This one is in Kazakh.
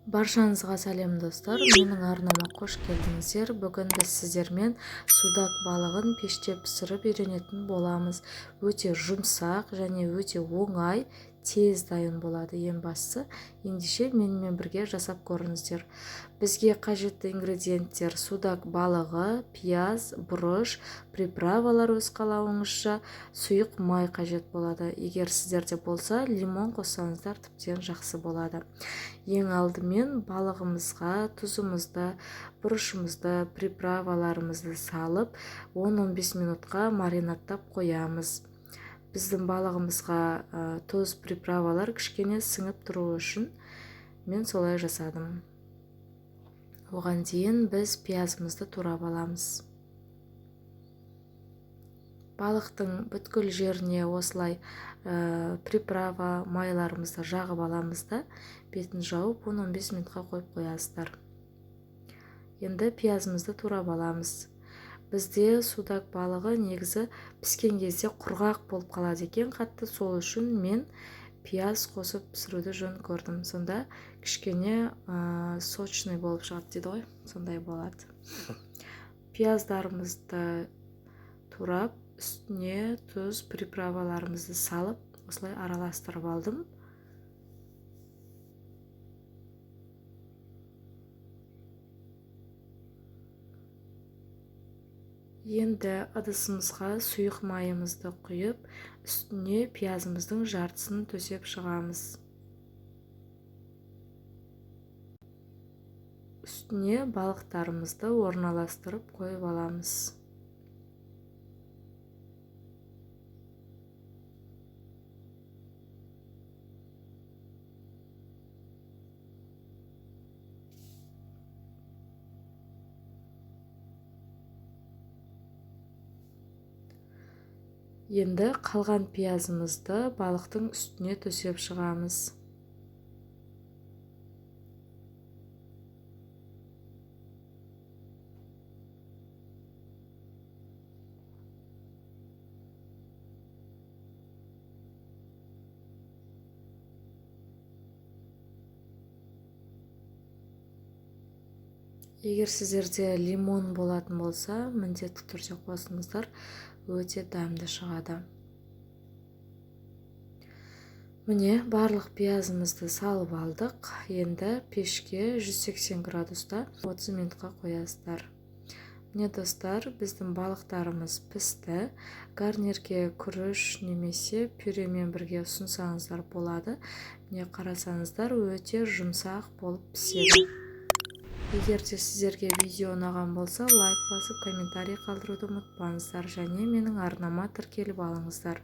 Баршаңызға сәлем достар, менің арнама қош келдіңіздер. Бүгін біз сіздермен судак балығын пеште пісіріп үйренетін боламыз. Өте жұмсақ және өте оңай, тез дайын болады. Ең бастысы, ендеше менімен бірге жасап көріңіздер. Бізге қажетті ингредиенттер: судак балығы, пияз, бұрыш, приправалар өз қалауыңызша, сұйық май қажет болады. Егер сіздерде болса, лимон қоссаңыздар тіптен жақсы болады. Ең алдымен балығымызға тұзымызды, бұрышымызды, приправаларымызды салып 10-15 минутқа маринадтап қоямыз. Біздің балығымызға тұз, приправалар кішкене сіңіп тұру үшін мен солай жасадым. Оған дейін біз пиязымызды турап аламыз. Балықтың бүткіл жеріне осылай приправа, майларымызды жағып аламыз да, бетін жауып 10-15 минутқа қойып қоясыздар. Енді пиязымызды турап аламыз. Бізде судак балығы негізі піскен кезде құрғақ болып қалады екен қатты, сол үшін мен пияз қосып пісіруді жөн көрдім. Сонда кішкене сочный болып шығады дейді ғой, сондай болады. Пияздарымызды турап, үстіне тұз, приправаларымызды салып, осылай араластырып алдым. Енді ыдысымызға сұйық майымызды құйып, үстіне пиязымыздың жартысын төсеп шығамыз. Үстіне балықтарымызды орналастырып қойып аламыз. Енді қалған пиязымызды балықтың үстіне төсеп шығамыз. Егер сіздерде лимон болатын болса, міндетті түрде қосыңыздар, өте дәмді шығады. Міне, барлық пиязымызды салып алдық. Енді пешке 180 градуста 30 минутқа қоясыздар. Міне достар, біздің балықтарымыз пісті. Гарнирге күріш немесе пюремен бірге ұсынсаңыздар болады. Міне, қарасаңыздар, өте жұмсақ болып піседі. Егер де сіздерге видео ұнаған болса, лайк басып, комментарий қалдыруды ұмытпаңыздар және менің арнама тіркеліп алыңыздар.